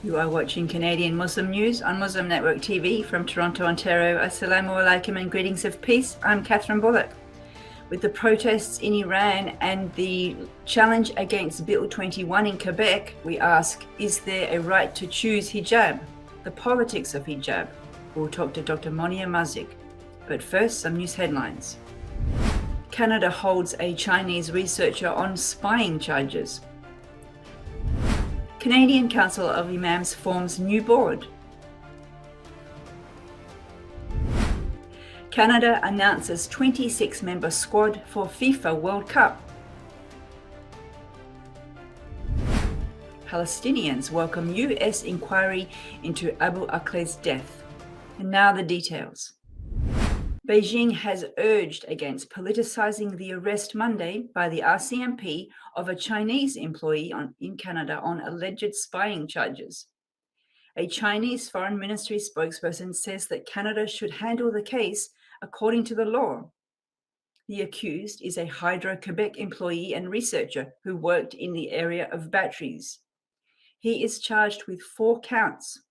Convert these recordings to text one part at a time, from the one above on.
You are watching Canadian Muslim News on Muslim Network TV from Toronto, Ontario. Assalamu alaikum and greetings of peace. I'm Catherine Bullock. With the protests in Iran and the challenge against Bill 21 in Quebec, we ask, is there a right to choose hijab? The politics of hijab. We'll talk to Dr. Monia Mazigh. But first, some news headlines. Canada holds a Chinese researcher on spying charges. Canadian Council of Imams forms new board. Canada announces 26-member squad for FIFA World Cup. Palestinians welcome US inquiry into Abu Akleh's death. And now the details. Beijing has urged against politicizing the arrest Monday by the RCMP of a Chinese employee in Canada on alleged spying charges. A Chinese Foreign Ministry spokesperson says that Canada should handle the case according to the law. The accused is a Hydro-Quebec employee and researcher who worked in the area of batteries. He is charged with 4 counts: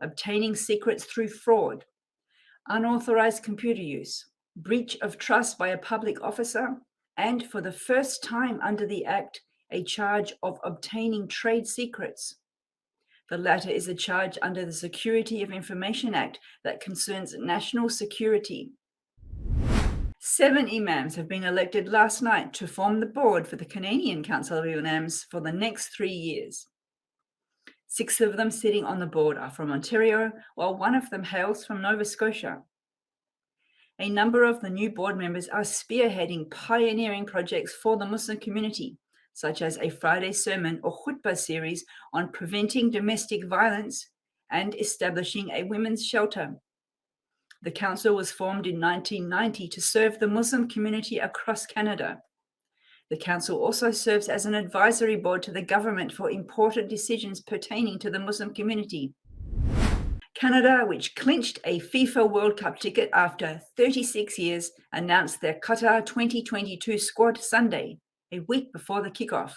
obtaining secrets through fraud, unauthorized computer use, breach of trust by a public officer, and for the first time under the Act, a charge of obtaining trade secrets. The latter is a charge under the Security of Information Act that concerns national security. 7 imams have been elected last night to form the board for the Canadian Council of Imams for the next 3 years. 6 of them sitting on the board are from Ontario, while 1 of them hails from Nova Scotia. A number of the new board members are spearheading pioneering projects for the Muslim community, such as a Friday sermon or khutbah series on preventing domestic violence and establishing a women's shelter. The council was formed in 1990 to serve the Muslim community across Canada. The council also serves as an advisory board to the government for important decisions pertaining to the Muslim community. Canada, which clinched a FIFA World Cup ticket after 36 years, announced their Qatar 2022 squad Sunday, a week before the kickoff.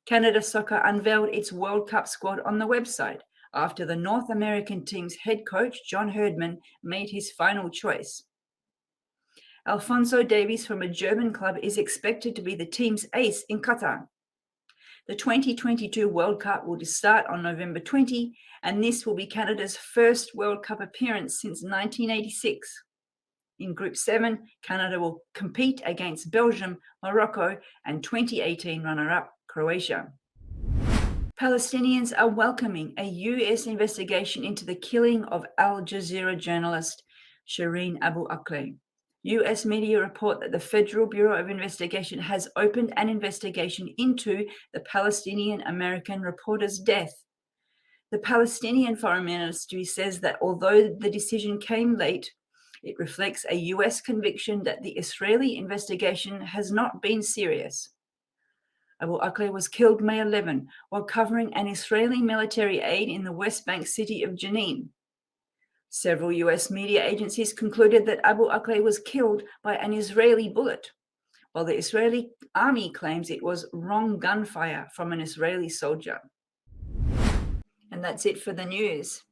Canada Soccer unveiled its World Cup squad on the website after the North American team's head coach, John Herdman, made his final choice. Alphonso Davies from a German club is expected to be the team's ace in Qatar. The 2022 World Cup will start on November 20, and this will be Canada's first World Cup appearance since 1986. In Group 7, Canada will compete against Belgium, Morocco, and 2018 runner-up Croatia. Palestinians are welcoming a US investigation into the killing of Al Jazeera journalist Shireen Abu Akleh. US media report that the Federal Bureau of Investigation has opened an investigation into the Palestinian American reporter's death. The Palestinian Foreign Ministry says that although the decision came late, it reflects a US conviction that the Israeli investigation has not been serious. Abu Akleh was killed May 11 while covering an Israeli military aid in the West Bank city of Jenin. Several US media agencies concluded that Abu Akleh was killed by an Israeli bullet, while the Israeli army claims it was wrong gunfire from an Israeli soldier. And that's it for the news.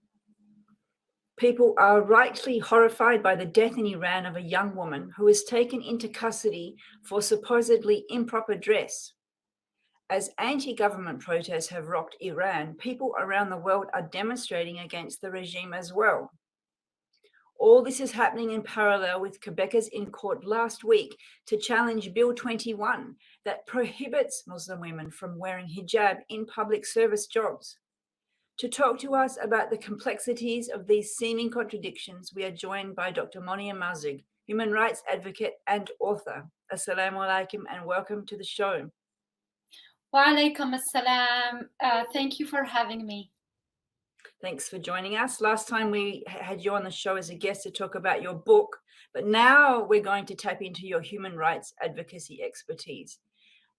People are rightly horrified by the death in Iran of a young woman who was taken into custody for supposedly improper dress. As anti-government protests have rocked Iran, people around the world are demonstrating against the regime as well. All this is happening in parallel with Quebecers in court last week to challenge Bill 21 that prohibits Muslim women from wearing hijab in public service jobs. To talk to us about the complexities of these seeming contradictions, we are joined by Dr. Monia Mazigh, human rights advocate and author. Assalamu alaikum and welcome to the show. Wa alaikum assalam. Thank you for having me. Thanks for joining us. Last time we had you on the show as a guest to talk about your book, but now we're going to tap into your human rights advocacy expertise.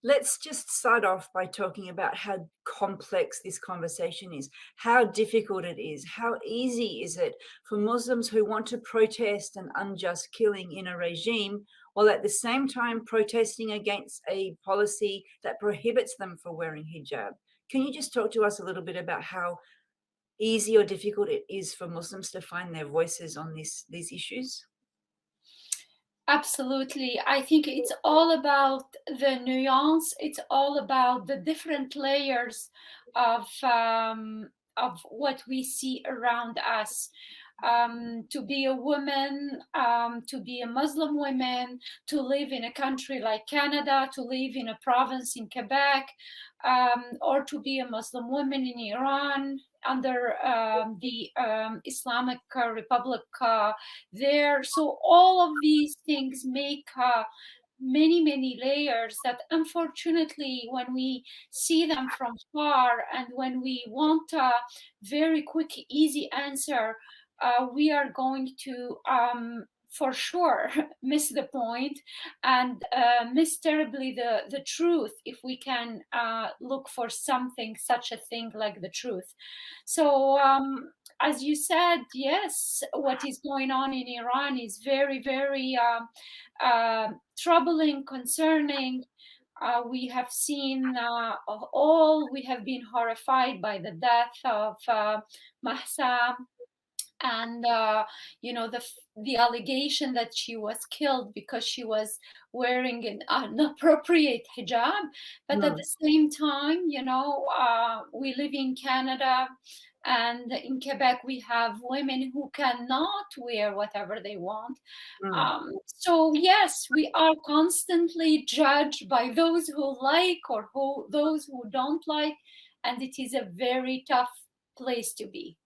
Let's just start off by talking about how complex this conversation is, how difficult it is, how easy is it for Muslims who want to protest an unjust killing in a regime, while at the same time protesting against a policy that prohibits them from wearing hijab. Can you just talk to us a little bit about how easy or difficult it is for Muslims to find their voices on these issues? Absolutely. I think it's all about the nuance. It's all about the different layers of what we see around us. To be a woman, to be a Muslim woman, to live in a country like Canada, to live in a province in Quebec, or to be a Muslim woman in Iran under the Islamic Republic there. So all of these things make many, many layers that unfortunately, when we see them from far and when we want a very quick, easy answer, we are going to for sure miss the point and miss terribly the truth if we can look for something, such a thing like the truth. So as you said, yes, what is going on in Iran is very, very troubling, concerning. We have seen we have been horrified by the death of Mahsa, and the allegation that she was killed because she was wearing an appropriate hijab. But at Mm, the same time, we live in Canada, and in Quebec we have women who cannot wear whatever they want. mm. So yes, we are constantly judged by those who like or those who don't like, and it is a very tough place to be.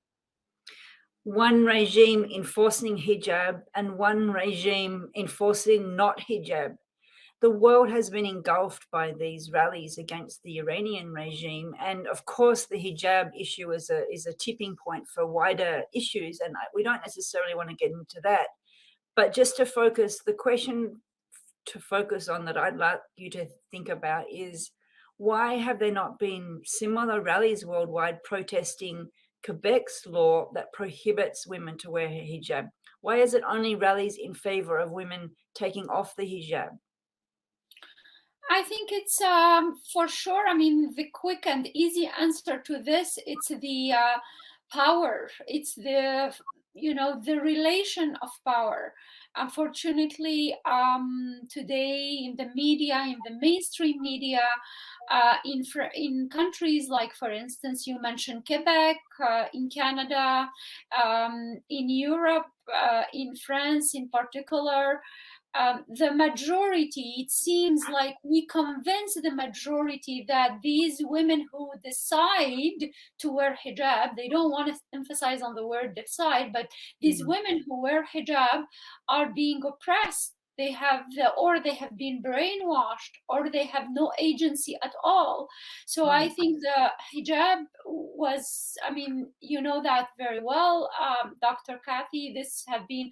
One regime enforcing hijab and one regime enforcing not hijab. The world has been engulfed by these rallies against the Iranian regime, and of course, the hijab issue is a tipping point for wider issues, and we don't necessarily want to get into that. But just to focus, the question to focus on that I'd like you to think about is, why have there not been similar rallies worldwide protesting Quebec's law that prohibits women to wear a hijab? Why is it only rallies in favor of women taking off the hijab? I think it's for sure. I mean, the quick and easy answer to this, it's the power. It's the relation of power. Unfortunately, today in the media, in the mainstream media, in countries like, for instance, you mentioned Quebec, in Canada, in Europe, in France in particular, the majority, it seems like we convince the majority that these women who decide to wear hijab, they don't want to emphasize on the word decide, but these Mm, women who wear hijab are being oppressed. Or they have been brainwashed, or they have no agency at all. So I right. think the hijab was, I mean, you know that very well, Dr. Kathy, this have been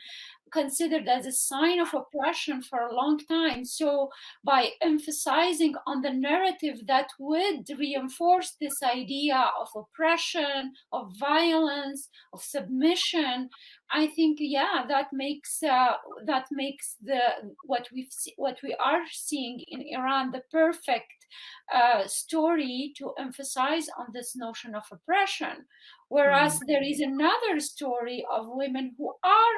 considered as a sign of oppression for a long time. So, by emphasizing on the narrative that would reinforce this idea of oppression, of violence, of submission, I think, yeah, that makes the what we are seeing in Iran the perfect story to emphasize on this notion of oppression. Mm, Whereas there is another story of women who are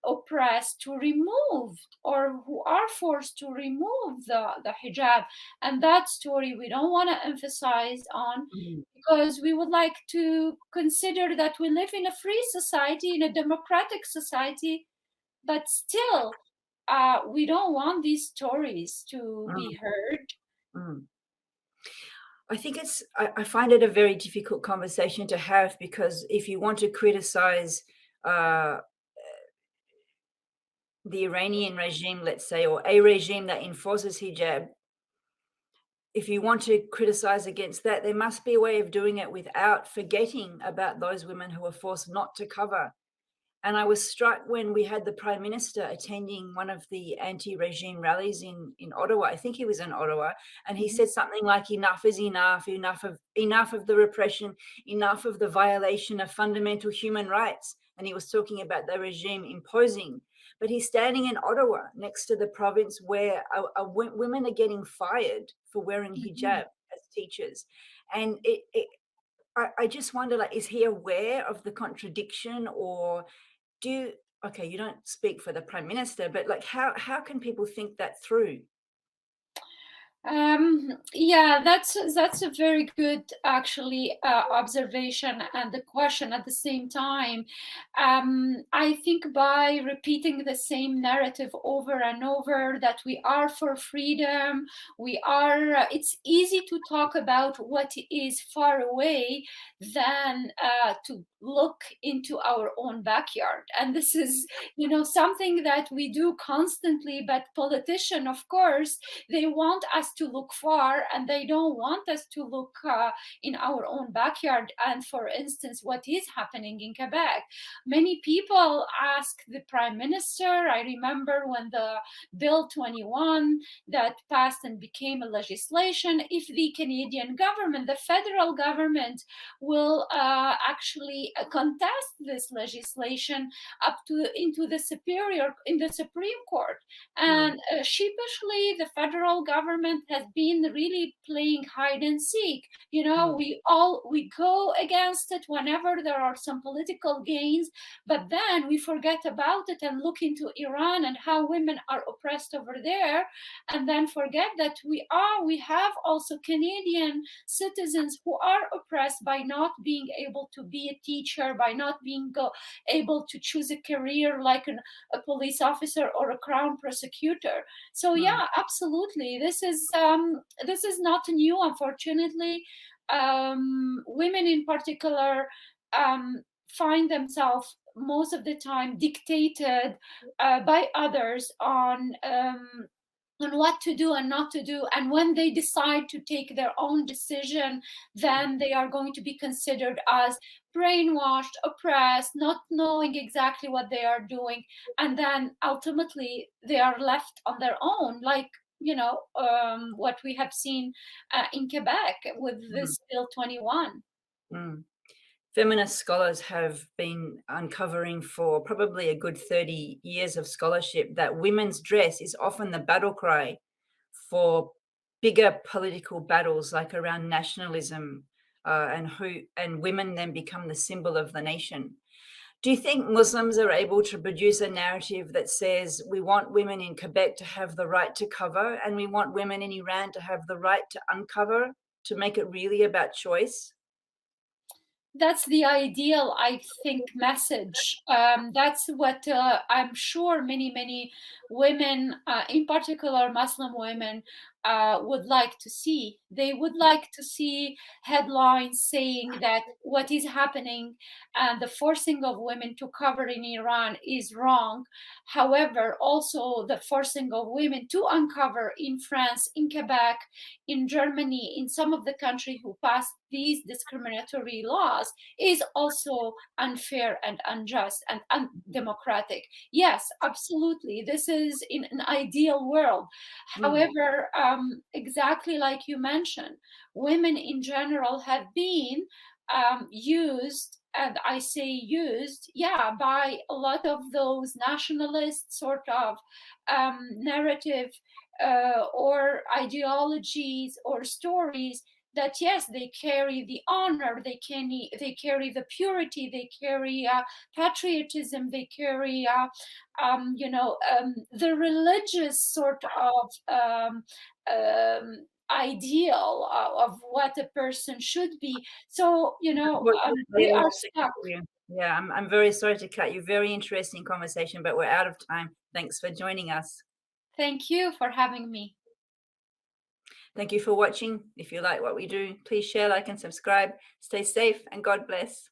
oppressed to remove, or who are forced to remove the hijab, and that story we don't want to emphasize on, mm, because we would like to consider that we live in a free society, in a democratic society, but still we don't want these stories to mm, be heard. mm. I think I find it a very difficult conversation to have, because if you want to criticize uh, the Iranian regime, let's say, or a regime that enforces hijab, if you want to criticize against that, there must be a way of doing it without forgetting about those women who are forced not to cover. And I was struck when we had the Prime Minister attending one of the anti-regime rallies in Ottawa. I think he was in Ottawa, and he Mhm. said something like, enough is enough, enough of the repression, enough of the violation of fundamental human rights. And he was talking about the regime imposing. But he's standing in Ottawa next to the province where women are getting fired for wearing Mhm. hijab as teachers. And it I just wonder, like, is he aware of the contradiction, or do you, okay, you don't speak for the Prime Minister, but like how can people think that through? Yeah, that's a very good actually observation and the question at the same time. I think by repeating the same narrative over and over that we are for freedom, we are. It's easy to talk about what is far away than to look into our own backyard, and this is, something that we do constantly. But politicians, of course, they want us to look far and they don't want us to look in our own backyard. And for instance, what is happening in Quebec, many people ask the Prime Minister. I remember when the Bill 21 that passed and became a legislation, if the Canadian government, the federal government, will actually contest this legislation up to into the Supreme Court. Mm, And sheepishly, the federal government has been really playing hide and seek. mm, We go against it whenever there are some political gains, but then we forget about it and look into Iran and how women are oppressed over there, and then forget that we have also Canadian citizens who are oppressed by not being able to be a teacher, by not being able to choose a career like a police officer or a crown prosecutor. So mm, yeah, absolutely. This is not new, unfortunately. Women in particular find themselves most of the time dictated by others on what to do and not to do. And when they decide to take their own decision, then they are going to be considered as brainwashed, oppressed, not knowing exactly what they are doing. And then ultimately they are left on their own, like, what we have seen in Quebec with mm, this Bill 21. mm. Feminist scholars have been uncovering for probably a good 30 years of scholarship that women's dress is often the battle cry for bigger political battles, like around nationalism, and women then become the symbol of the nation. Do you think Muslims are able to produce a narrative that says we want women in Quebec to have the right to cover, and we want women in Iran to have the right to uncover, to make it really about choice? That's the ideal, I think, message. That's what I'm sure many women, in particular Muslim women, would like to see. They would like to see headlines saying that what is happening and the forcing of women to cover in Iran is wrong. However, also the forcing of women to uncover in France, in Quebec, in Germany, in some of the countries who passed these discriminatory laws is also unfair and unjust and undemocratic. Yes, absolutely. This is in an ideal world. Mm, However, exactly like you mentioned, women in general have been used, and I say used, yeah, by a lot of those nationalist sort of narrative or ideologies or stories that yes, they carry the honor, they carry the purity, they carry patriotism, they carry the religious sort of ideal of what a person should be. So unfortunately, we I are have to stuck. cut you. Yeah, I'm very sorry to cut you. Very interesting conversation, but we're out of time. Thanks for joining us. Thank you for having me. Thank you for watching. If you like what we do, please share, like, and subscribe. Stay safe, and God bless.